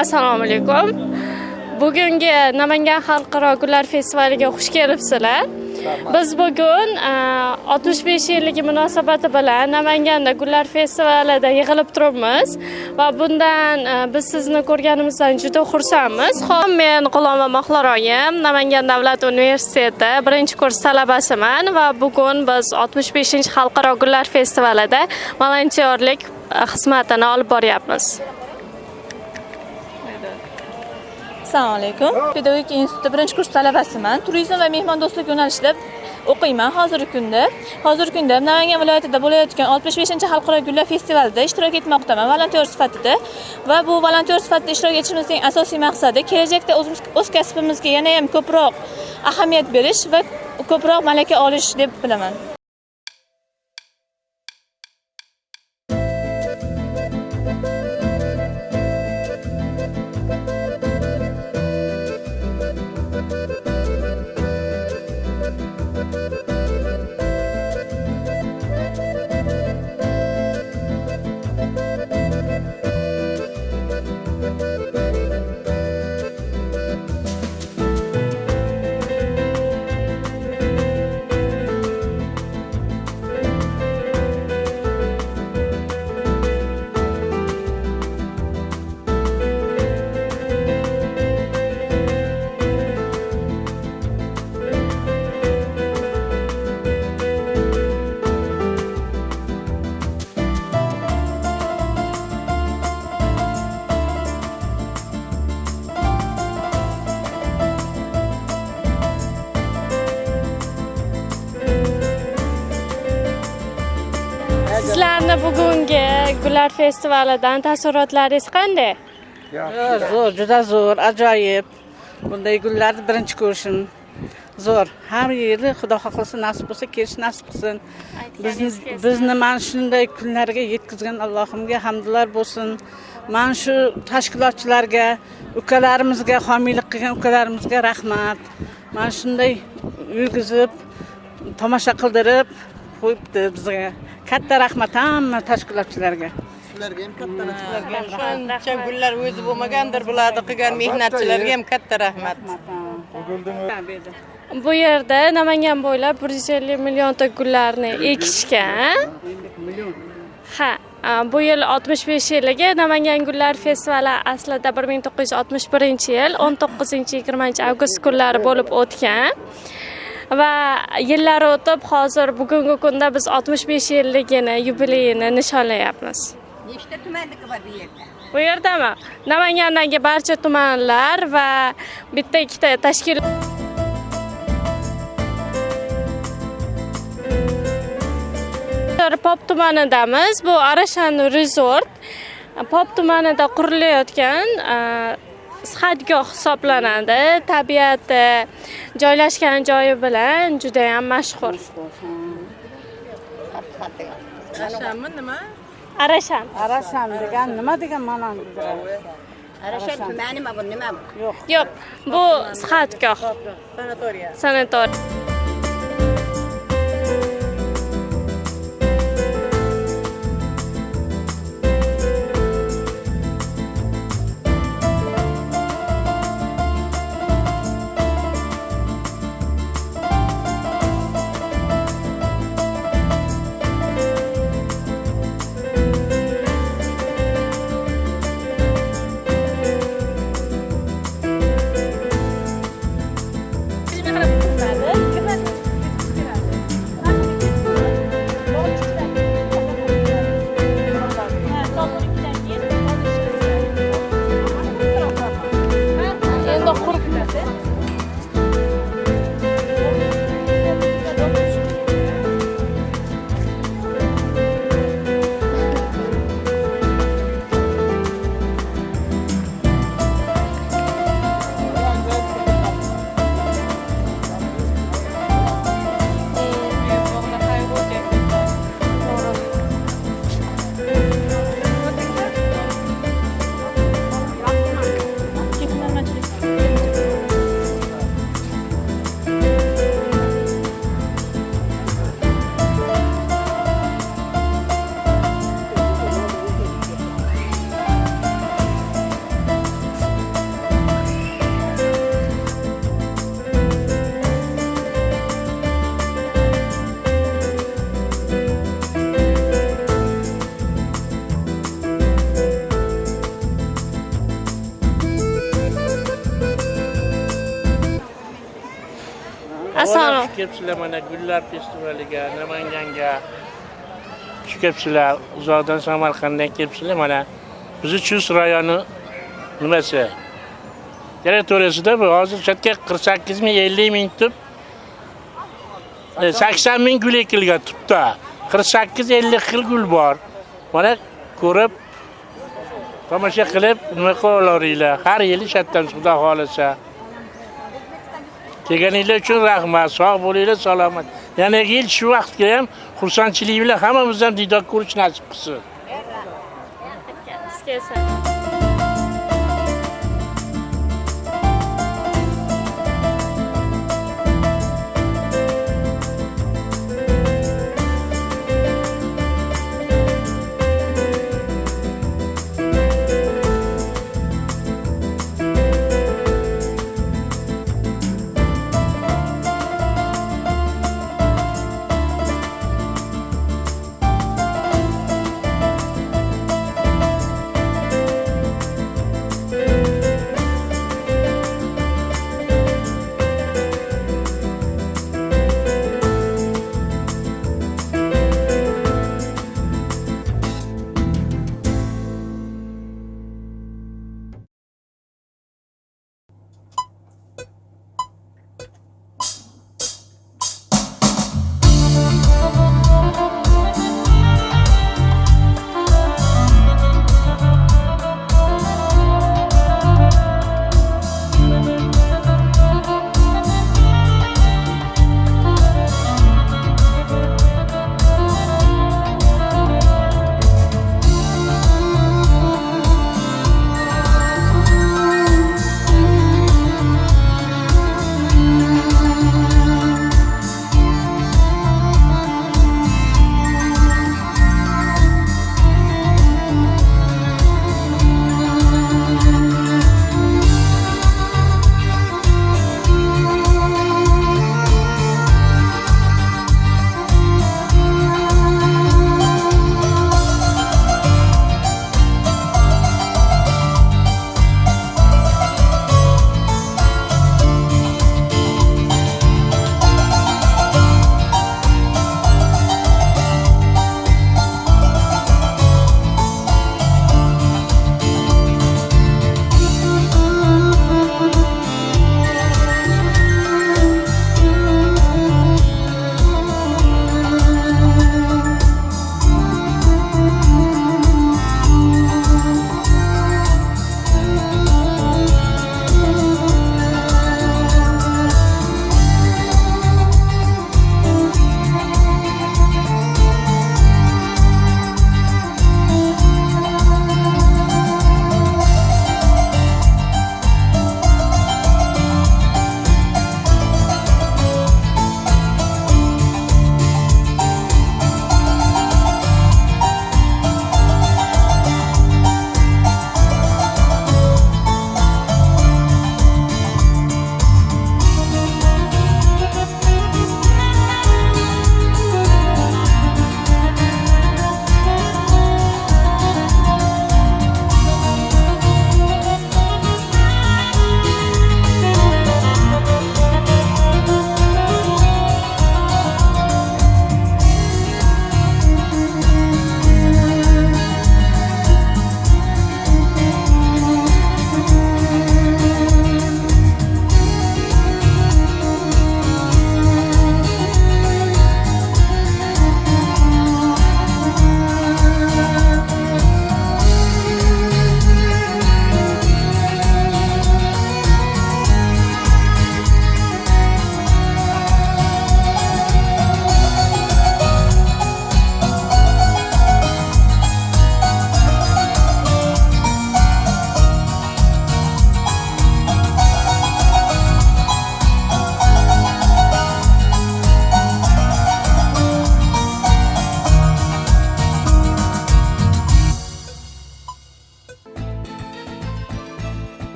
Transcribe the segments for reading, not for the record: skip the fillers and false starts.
Assalomu alaykum. Bugungi Namangan xalqaro gullar festivaliga xush kelibsizlar. Biz bugun 65 yilligi munosabati bilan Namanganda gullar festivalida yig'ilib turibmiz va bundan biz sizni ko'rganimizdan juda xursandmiz. Men G'uloma Mahloroyim, Namangan davlat universiteti 1-kurs talabasiman va bugun biz 65 xalqaro gullar festivalida volontyorlik xizmatini olib boryapmiz. Assalomu alaykum. Pedagogika instituti 1-kurs talabasiman. Turizm va mehmondo'stlik yo'nalishida o'qiyman hozirgi kunda Namangan viloyatida bo'layotgan 65 xalqaro gullar festivalida ishtirok etmoqdaman volontyor sifatida va bu volontyor sifatida ishtirok etishimizning asosiy maqsadi kelajakda o'z kasbimizga yana ham ko'proq ahamiyat berish va ko'proq malaka olish deb bilaman. Sizlarni bugungi gullar festivalidan taassurotlaringiz qanday? Zo'r, juda zo'r, ajoyib. Bunday gullarni birinchi ko'rishim zo'r. Har yili Xudo xohlasa nasib bo'lsa, kelish nasib qilsin. Bizni mana shunday kunlarga yetkazgan Allohimga hamdlar bo'lsin. Mana shu tashkilotchilarga, ukalarimizga, homiylik qilgan ukalarimizga rahmat. Mana shunday yurgizib, tomosha qildirib qo'yibdi bizga. Katta rahmat hamma tashkilotchilarga. Sizlarga ham katta rahmat. Gullar o'zi bo'lmagandir, bularni qilgan mehnatchilarga ham katta rahmat. Bu yerda Namangan bo'ylab 150 millionta gullarni ekishgan. Ha, bu yil 65 yilligi Namangan gullar festivali aslida 1961-yil 19-20 avgust kunlari bo'lib o'tgan. Va yillar o'tib hozir bugungi kunda biz 65 yilligini yubileyini nishonlayapmiz. Nechta tumanniki bor bu yerda? Bu yerdami? Namangandagi barcha tumanlar va bitta ikkita tashkilot Pop tumanidamiz. Bu Arashan Resort Pop tumanida qurilayotgan sihatgoh hisoblanadi. Tabiati joylashgan joyi bilan juda ham mashhur. Arashanmi nima? Arashan. Arashan degan nima degan ma'noni bildiradi? Arashan tumanimi bu nima bu? Yo'q, bu sihatgoh. Sanatoriya. Asalom. Xush kelibsizlar mana gullar festivaliga, Namanganga. Xush kelibsizlar. Uzoqdan Samarqanddan kelibsizlar mana. Bizni Chust rayoni nimasi? Territoriyasida bu hozir chatga 48 ming 50 ming tub 80 ming gul ekilgan tubda. 48-50 xil gul bor. Mana ko'rib tomosha qilib nima qilaveringlar. Har yili shatdan xudo xolasa. Kelganinglar uchun rahmat. Sog' bo'linglar, salomat. Yana yil shu vaqtga ham xursandchilik bilan hammamiz ham diydor ko'rish nasib qilsin. Kelsin.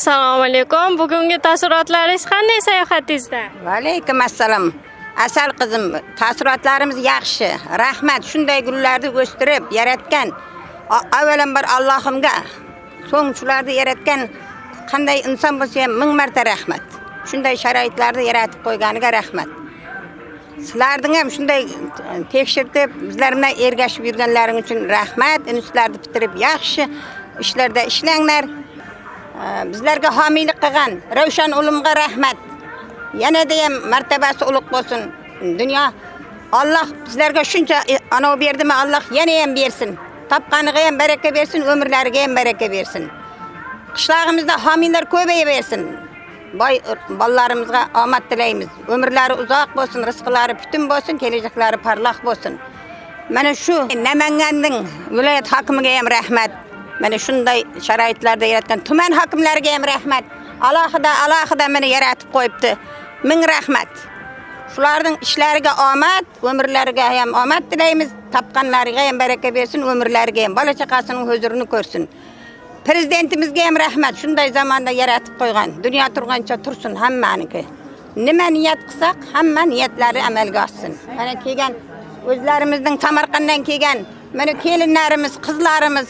Assalomu alaykum. Bugungi taassurotlaringiz qanday sayohatingizda? Va alaykum assalom. Asal qizim, taassurotlarimiz yaxshi. Rahmat, shunday gullarni o'stirib, yaratgan avvalambor Allohimga, so'ng shularni yaratgan qanday inson bo'lsa ham ming marta rahmat. Shunday sharoitlarni yaratib qo'yganiga rahmat. Sizlarning ham shunday tekshirib, bizlar bilan ergashib yurganlaring uchun rahmat. Institutlarni bitirib yaxshi ishlarda ishlanglar. Bizlarga homiylik qilgan Ravshan Ulumga rahmat. Yanada ham martabasi ulug' bo'lsin. Dunyo Alloh bizlarga shuncha anov berdimi, Alloh yana ham bersin. Topqaniga ham baraka bersin, umrlariga ham baraka bersin. Qishlog'imizda homiylar ko'payaversin. Boy bolalarimizga omad tilaymiz. Umrlari uzoq bo'lsin, rizqlari butun bo'lsin, kelajaklari parloq bo'lsin. Mana shu Namanganning viloyat hokimiga ham rahmat. Mana shunday sharoitlarda yaratgan tuman hokimlariga ham rahmat. Alohida meni yaratib qo'yibdi. Ming rahmat. Shularning ishlariga omad, umrlariga ham omad tilaymiz. Topqanlariga ham baraka bersin, umrlariga ham bola chaqasining huzurini ko'rsin. Prezidentimizga ham rahmat. Shunday zamonda yaratib qo'ygan. Dunyo turgancha tursin hammaniki. Nima niyat qilsak, hamma niyatlari amalga oshsin. Mana kelgan o'zlarimizning Samarqanddan kelgan mana kelinlarimiz, qizlarimiz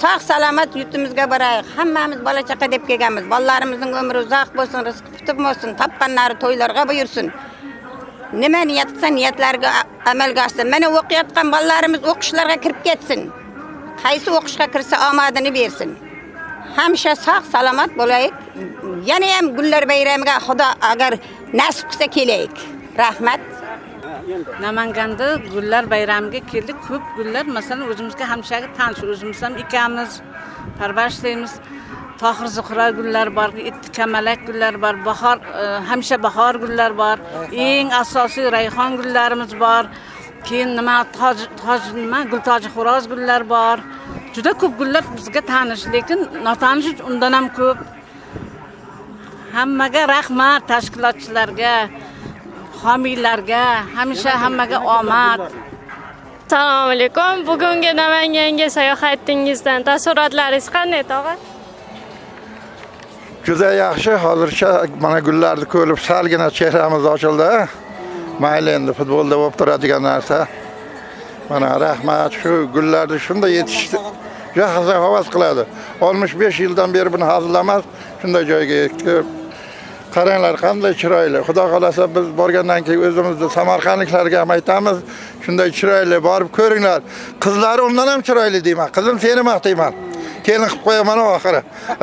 sog' salomat yurtimizga boraylik. Hammamiz bola chaqa deb kelganmiz. Bolalarimizning umri uzoq bo'lsin, rizqi putur bo'lsin, topqanlari to'ylarga buyursin. Nima niyat qilsa niyatlarga amalga oshsin. Mana o'qiyotgan bolalarimiz o'qishlarga kirib ketsin. Qaysi o'qishga kirsa omadini bersin. Hamisha sog' salomat bo'laylik. Yana ham gullar bayramiga Xudo agar nasib qilsa kelaylik. Rahmat. Namanganda gullar bayramiga keldik. Ko'p gullar, masalan, o'zimizga hamshagi tanish, o'zimiz ham ikamiz parvarishlaymiz. Tohir Zuhra gullar bor, kamalak gullar bor, bahor, hamsha bahor gullar bor. Eng asosiy rayhon gullarimiz bor. Keyin Gultoji Xo'roz gullar bor. Juda ko'p gullar bizga tanish, lekin notanish undan ham ko'p. Hammaga rahmat, tashkilotchilarga, homiylarga, hamisha hammaga omad. Assalomu alaykum. Bugungi Namanganga sayohatingizdan taassurotlaringiz qanday, tog'a? Juda yaxshi. Hozircha mana gullarni ko'rib salgina chehramiz ochildi. Mayli endi futbolda bo'lib turadigan narsa. Mana rahmat, shu gullarni shunday yetishdi. Juda havas qiladi. 65 yildan beri buni hazillamaz, shunday joyga yetdi. Qaranglar qanday chiroyli. Xudo xolasa biz borgandan keyin o'zimizni samarqandliklarga ham aytamiz, shunday chiroyli borib ko'ringlar. Qizlari undan ham chiroyli deyman. Qizim seni maqtayman. Kelin qilib qo'yaman oxiri.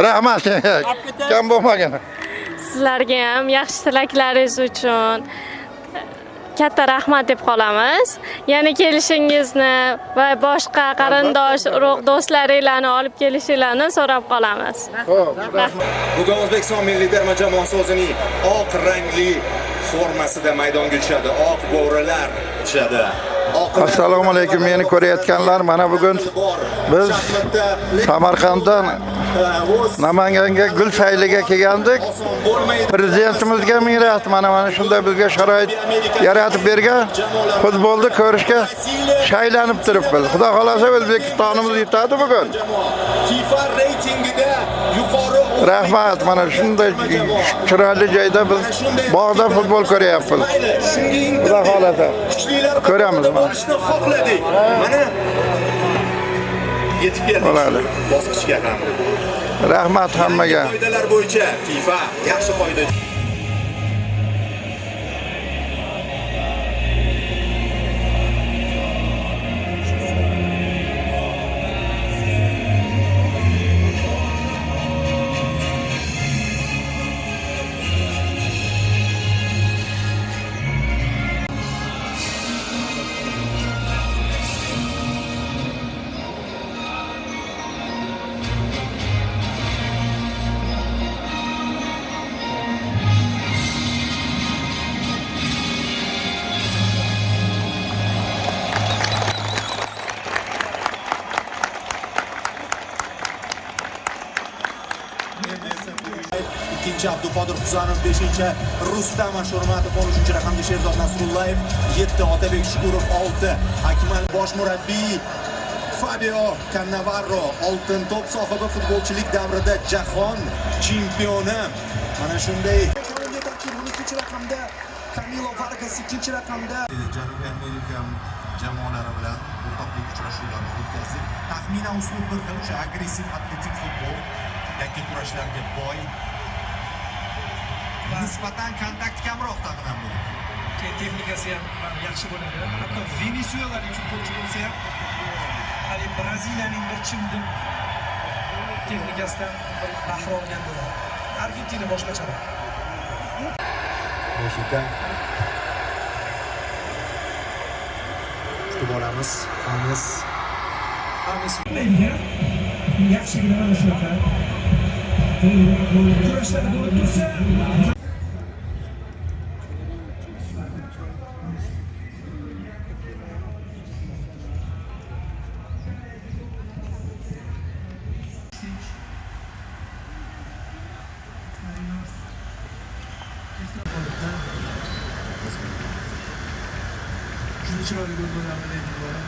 Rahmat. Kam bo'lmagan. Sizlarga ham yaxshi tilaklaringiz uchun katta rahmat deb qolamiz. Yana kelishingizni va boshqa qarindosh, urug' do'stlaringlarni olib kelishingizni so'rab qolamiz. Bugun O'zbekiston milliy terma jamoasi o'zining oq rangli formasida maydonga tushadi. Oq bo'rilar tushadi. Assalomu alaykum, meni ko'rayotganlar. Mana bugun biz Samarqanddan Namanganga gul sayliga kelgandik. Prezidentimizga ming rahmat. Mana shunday bizga sharoit yaratib bergan. Futbolni ko'rishga shaylanib turibmiz. Xudo xolasa O'zbekistonimiz yutadi bugun. FIFA reytingida yuqori. Rahmat, mana shunday chiroyli joyda biz bog'da futbol ko'ryapmiz. Xudo xolasa ko'ramiz. Xohladik. Mana yetib keldik. Bosqichga ham. Rahmat hammaga. Qoidalar bo'yicha FIFA yaxshi qoida. ikkinchi Abduqodir Huzanov, 5-chi Rustam Ashurmatov, 13-chi raqamli Sherzod Nasrullayev, 7 Otabek Shukurov, 6 Akmal bosh murabbiy Fabio Cannavaro oltin to'p sohibi futbolchilik davrida jahon chempioni. Mana shunday ikkinchi raqamda Camilo Vargas ikkinchi raqamda Janubiy Amerika jamoalari bilan o'rtoqlik uchrashuvlarini o'tkazdi. Taxminan uslub bir xil, o'sha agressiv atletik futbol, yakka kurashlarga boy. Nisbatan kontakt kamroq taqdim bu. Texnikasi ham yaxshi bo'ladi. Hatto Venesuelalik futbolchi bo'lsa ham, hali Braziliyaning bir chimdim texnikasidan bahra olgan bo'ladi. Argentina boshqacharoq. Mexika kutib olamiz. Xames Yaxshigina mana shunaqa. Kurashlar bo'lib tursa chiroyli gol bo'lardi e'tiboran.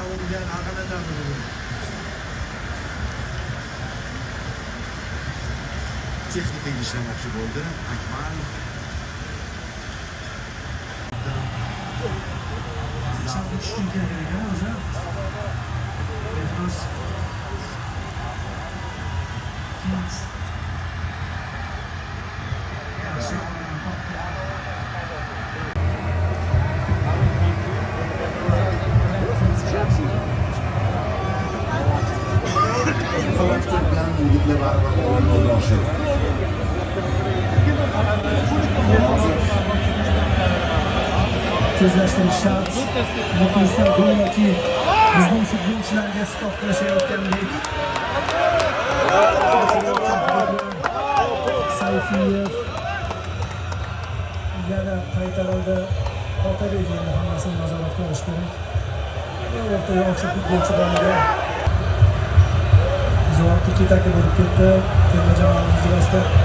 Avvalgidan ag'anadan bo'ldi. texnikaga ishlamoqchi bo'ldi. Akmal tezlashtirish shart. Muxlislar go'yoki bizning futbolchilarga stop qilishayotgandek. Sayfiyev yana qaytarildi. Otabek endi hammasini nazorat qilish kerak. O'rtaga ochiq futbolchi boriga zo'r tiki-taka bo'lib ketdi terma jamoamiz orasida.